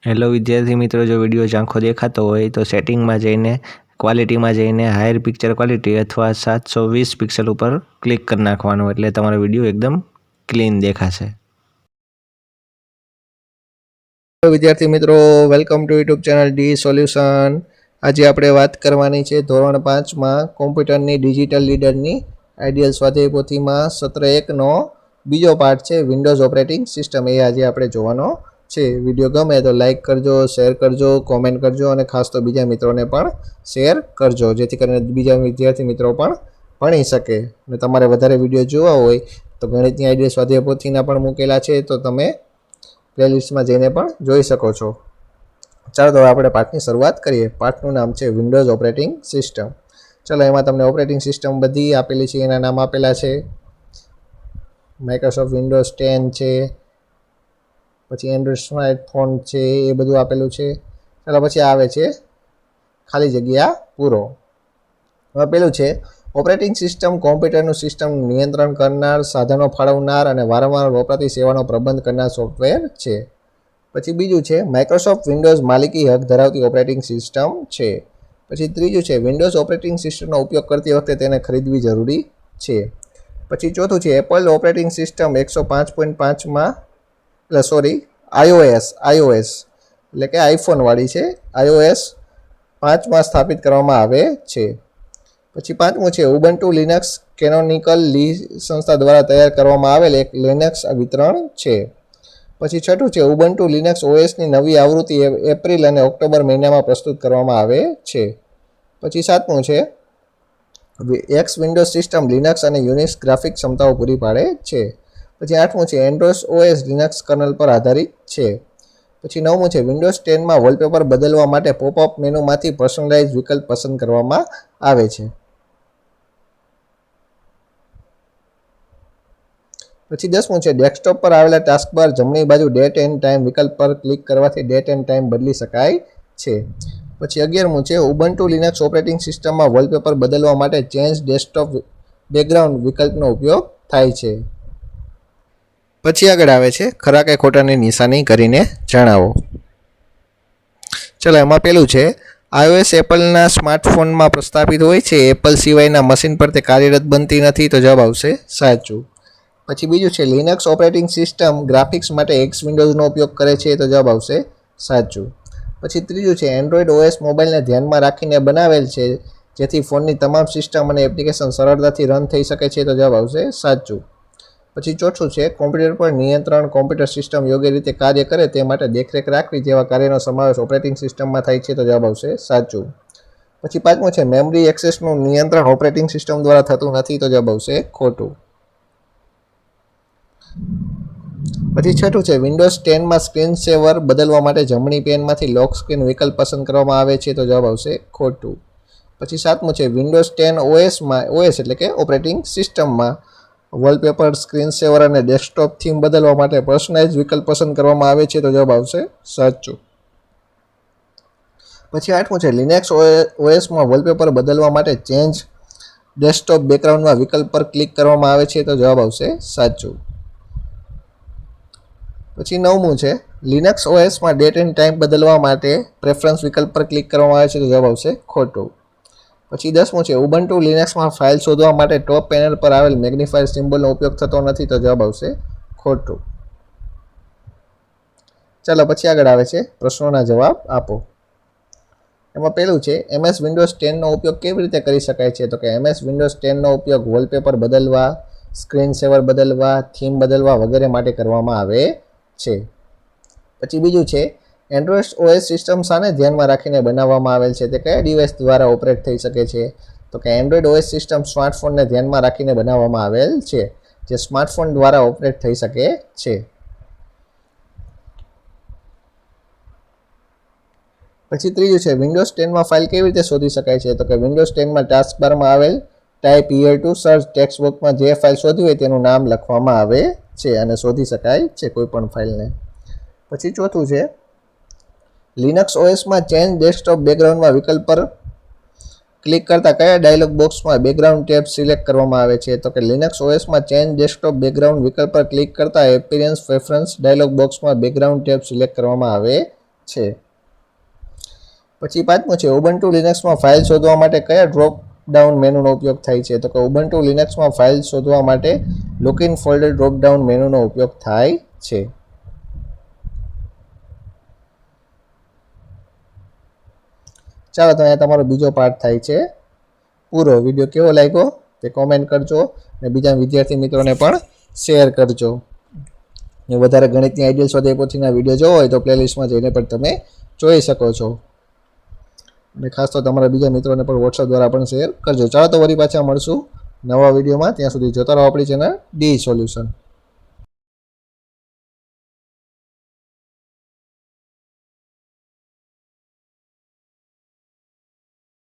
Hello વિદ્યાર્થી મિત્રો, જો વિડીયો ઝાંખો દેખાતો હોય તો સેટિંગમાં જઈને ક્વોલિટીમાં જઈને હાયર પિક્ચર ક્વોલિટી અથવા 720 પિક્સલ ઉપર ક્લિક કરી નાખવાનું, એટલે તમારો વિડીયો એકદમ ક્લીન દેખાશે. વિદ્યાર્થી મિત્રો, welcome to YouTube channel D solution. આજે આપણે વાત કરવાની છે ધોરણ 5માં કોમ્પ્યુટરની ડિજિટલ લીડરની આઈડિયલ સ્વાધ્યાય પોથીમાં સત્ર 1નો બીજો પાર્ટ છે વિન્ડોઝ ઓપરેટિંગ સિસ્ટમ. એ આજે આપણે જોવાનો છે. વિડીયો ગમે તો લાઇક કરજો, શેર કરજો, કોમેન્ટ કરજો અને ખાસ તો બીજા મિત્રોને પણ શેર કરજો, જેથી કરીને બીજા વિદ્યાર્થી મિત્રો પણ ભણી શકે. અને તમારે વધારે વિડીયો જોવા હોય તો ગણિતની આઈડિયલ સ્વાધ્યાય પોથીના પણ મૂકેલા છે, તો તમે પ્લેલિસ્ટમાં જઈને પણ જોઈ શકો છો. ચાલો તો આપણે પાઠની શરૂઆત કરીએ. પાઠનું નામ છે વિન્ડોઝ ઓપરેટિંગ સિસ્ટમ. ચાલો, એમાં તમને ઓપરેટિંગ સિસ્ટમ બધી આપેલી છે, એના નામ આપેલા છે. માઇક્રોસોફ્ટ વિન્ડોઝ 10 છે, પછી એન્ડ્રોઇડ સ્માર્ટફોન છે, એ બધું આપેલું છે. ચાલો, પછી આવે છે ખાલી જગ્યા પૂરો. હવે પેલું છે ઓપરેટિંગ સિસ્ટમ કોમ્પ્યુટરનું સિસ્ટમ નિયંત્રણ કરનાર, સાધનો ફાળવનાર અને વારંવાર વપરાતી સેવાનો પ્રબંધ કરનાર સોફ્ટવેર છે. પછી બીજું છે માઇક્રોસોફ્ટ વિન્ડોઝ માલિકી હક ધરાવતી ઓપરેટિંગ સિસ્ટમ છે. પછી ત્રીજું છે વિન્ડોઝ ઓપરેટિંગ સિસ્ટમનો ઉપયોગ કરતી વખતે તેને ખરીદવી જરૂરી છે. પછી ચોથું છે એપલ ઓપરેટિંગ સિસ્ટમ 105.5માં iOS એટલે કે આઈફોનવાળી છે, iOS 5માં સ્થાપિત કરવામાં આવે છે. પછી પાંચમું છે ઉબુન્ટુ લિનક્સ કેનોનિકલ લી સંસ્થા દ્વારા તૈયાર કરવામાં આવેલ એક લિનક્સ વિતરણ છે. પછી છઠ્ઠું છે ઉબુન્ટુ લિનક્સ ઓએસની નવી આવૃત્તિ એપ્રિલ અને ઓક્ટોબર મહિનામાં પ્રસ્તુત કરવામાં આવે છે. પછી સાતમું છે એક્સ વિન્ડોઝ સિસ્ટમ લિનક્સ અને યુનિક્સ ગ્રાફિક ક્ષમતાઓ પૂરી પાડે છે. પછી આઠમું છે એન્ડ્રોઇડ ઓએસ લિનક્સ કર્નલ પર આધારિત છે. પછી નવમું છે વિન્ડોઝ 10માં વોલપેપર બદલવા માટે પોપઅપ મેનુમાંથી પર્સનલાઇઝ વિકલ્પ પસંદ કરવામાં આવે છે. પછી 10મું છે ડેસ્કટોપ પર આવેલા ટાસ્કબાર જમણી બાજુ ડેટ એન્ડ ટાઈમ વિકલ્પ પર ક્લિક કરવાથી ડેટ એન્ડ ટાઈમ બદલી શકાય છે. પછી 11મું છે ઉબુન્ટુ લિનક્સ ઓપરેટિંગ સિસ્ટમમાં વોલપેપર બદલવા માટે ચેન્જ ડેસ્કટોપ બેકગ્રાઉન્ડ વિકલ્પનો ઉપયોગ થાય છે. પછી આગળ આવે છે ખરા કે ખોટાની નિશાની કરીને જણાવો. ચલો, એમાં પેલું છે iOS એપલના સ્માર્ટફોનમાં પ્રસ્થાપિત હોય છે, એપલ સિવાયના મશીન પર તે કાર્યરત બનતી નથી, તો જવાબ આવશે સાચું. પછી બીજું છે લિનક્સ ઓપરેટિંગ સિસ્ટમ ગ્રાફિક્સ માટે એક્સ વિન્ડોઝનો ઉપયોગ કરે છે, તો જવાબ આવશે સાચું. પછી ત્રીજું છે એન્ડ્રોઇડ ઓએસ મોબાઈલને ધ્યાનમાં રાખીને બનાવેલ છે, જેથી ફોનની તમામ સિસ્ટમ અને એપ્લિકેશન સરળતાથી રન થઈ શકે છે, તો જવાબ આવશે સાચું. પછી ચોથું છે કોમ્પ્યુટર પર નિયંત્રણ, કોમ્પ્યુટર સિસ્ટમ યોગ્ય રીતે કાર્ય કરે તે માટે દેખરેખ રાખવી જેવા કાર્યનો સમાવેશ ઓપરેટિંગ સિસ્ટમમાં થાય છે, તો જવાબ આવશે સાચું. પછી પાંચમું છે મેમરી એક્સેસનું નિયંત્રણ ઓપરેટિંગ સિસ્ટમ દ્વારા થતું નથી, તો જવાબ આવશે ખોટું. પછી છઠ્ઠું છે વિન્ડોઝ 10માં સ્ક્રીન સેવર બદલવા માટે જમણી પેનમાંથી લોક સ્ક્રીન વિકલ્પ પસંદ કરવામાં આવે છે, તો જવાબ આવશે ખોટું. પછી સાતમું છે વિન્ડોઝ 10 ઓએસ એટલે કે ઓપરેટિંગ સિસ્ટમમાં વોલપેપર, સ્ક્રીન સેવર અને ડેસ્કટોપ થીમ બદલવા માટે પર્સનલાઇઝ વિકલ્પ પસંદ કરવામાં આવે છે, તો જવાબ આવશે સાચું. પછી આઠમું છે લિનક્સ ઓએસમાં વોલપેપર બદલવા માટે ચેન્જ ડેસ્કટોપ બેકગ્રાઉન્ડમાં વિકલ્પ પર ક્લિક કરવામાં આવે છે, તો જવાબ આવશે સાચું. પછી નવમું છે લિનક્સ ઓએસમાં ડેટ એન્ડ ટાઈમ બદલવા માટે પ્રેફરન્સ વિકલ્પ પર ક્લિક કરવામાં આવે છે, તો જવાબ આવશે ખોટું. પછી 10મું છે ઉબુન્ટુ લિનક્સમાં ફાઇલ શોધવા માટે ટોપ પેનલ પર આવેલ મેગ્નિફાયર સિમ્બોલનો ઉપયોગ થતો નથી, તો જવાબ આવશે ખોટું. ચાલો, પછી આગળ આવે છે પ્રશ્નોના જવાબ આપો. એમાં પેલું છે MS વિન્ડોઝ 10નો ઉપયોગ કેવી રીતે કરી શકાય છે, તો કે MS વિન્ડોઝ 10નો ઉપયોગ વોલપેપર બદલવા, સ્ક્રીન સેવર બદલવા, થીમ બદલવા વગેરે માટે કરવામાં આવે છે. પછી બીજું છે એન્ડ્રોઇડ ઓએસ સિસ્ટમ શાને ધ્યાનમાં રાખીને બનાવવામાં આવેલ છે, તે કયા ડિવાઇસ દ્વારા ઓપરેટ થઈ શકે છે, તો કે એન્ડ્રોઇડ ઓએસ સિસ્ટમ સ્માર્ટફોનને ધ્યાનમાં રાખીને બનાવવામાં આવેલ છે, જે સ્માર્ટફોન દ્વારા ઓપરેટ થઈ શકે છે. પછી ત્રીજું છે વિન્ડોઝ 10માં ફાઇલ કેવી રીતે શોધી શકાય છે, તો કે વિન્ડોઝ 10માં ટાસ્કબારમાં આવેલ type here two search text બોક્સમાં જે ફાઇલ શોધવી હોય તેનું નામ લખવામાં આવે છે અને શોધી શકાય છે કોઈ પણ ફાઇલને. પછી ચોથું છે લિનક્સ ઓએસમાં ચેન્જ ડેસ્કટોપ બેકગ્રાઉન્ડમાં વિકલ્પ પર ક્લિક કરતા કયા ડાયલોગ બોક્સમાં બેકગ્રાઉન્ડ ટેબ સિલેક્ટ કરવામાં આવે છે, તો કે લિનક્સ ઓએસમાં ચેન્જ ડેસ્કટોપ બેકગ્રાઉન્ડ વિકલ્પ પર ક્લિક કરતા એપિયરન્સ પ્રેફરન્સ ડાયલોગ બોક્સમાં બેકગ્રાઉન્ડ ટેબ સિલેક્ટ કરવામાં આવે છે. પછી પાંચમું છે ઉબુન્ટુ લિનક્સમાં ફાઇલ શોધવા માટે કયા ડ્રોપ ડાઉન મેનુનો ઉપયોગ થાય છે? તો કે ઉબુન્ટુ લિનક્સમાં ફાઇલ શોધવા માટે લોકિન ફોલ્ડર ડ્રોપ ડાઉન મેનુનો ઉપયોગ થાય છે. ચાલો તો અહીંયા તમારો બીજો પાર્ટ થાય છે પૂરો. વિડીયો કેવો લાગ્યો તે કોમેન્ટ કરજો અને બીજા વિદ્યાર્થી મિત્રોને પણ શેર કરજો. ને વધારે ગણિતની આઈડિયલ સ્વાધ્યાય પોથીના વિડીયો જોવો હોય તો પ્લેલિસ્ટમાં જઈને પણ તમે જોઈ શકો છો. અને ખાસ તો તમારા બીજા મિત્રોને પણ વોટ્સઅપ દ્વારા પણ શેર કરજો. ચાલો તો વળી પાછા મળશું નવા વિડીયોમાં. ત્યાં સુધી જોતા રહો આપણી ચેનલ ડી સોલ્યુશન.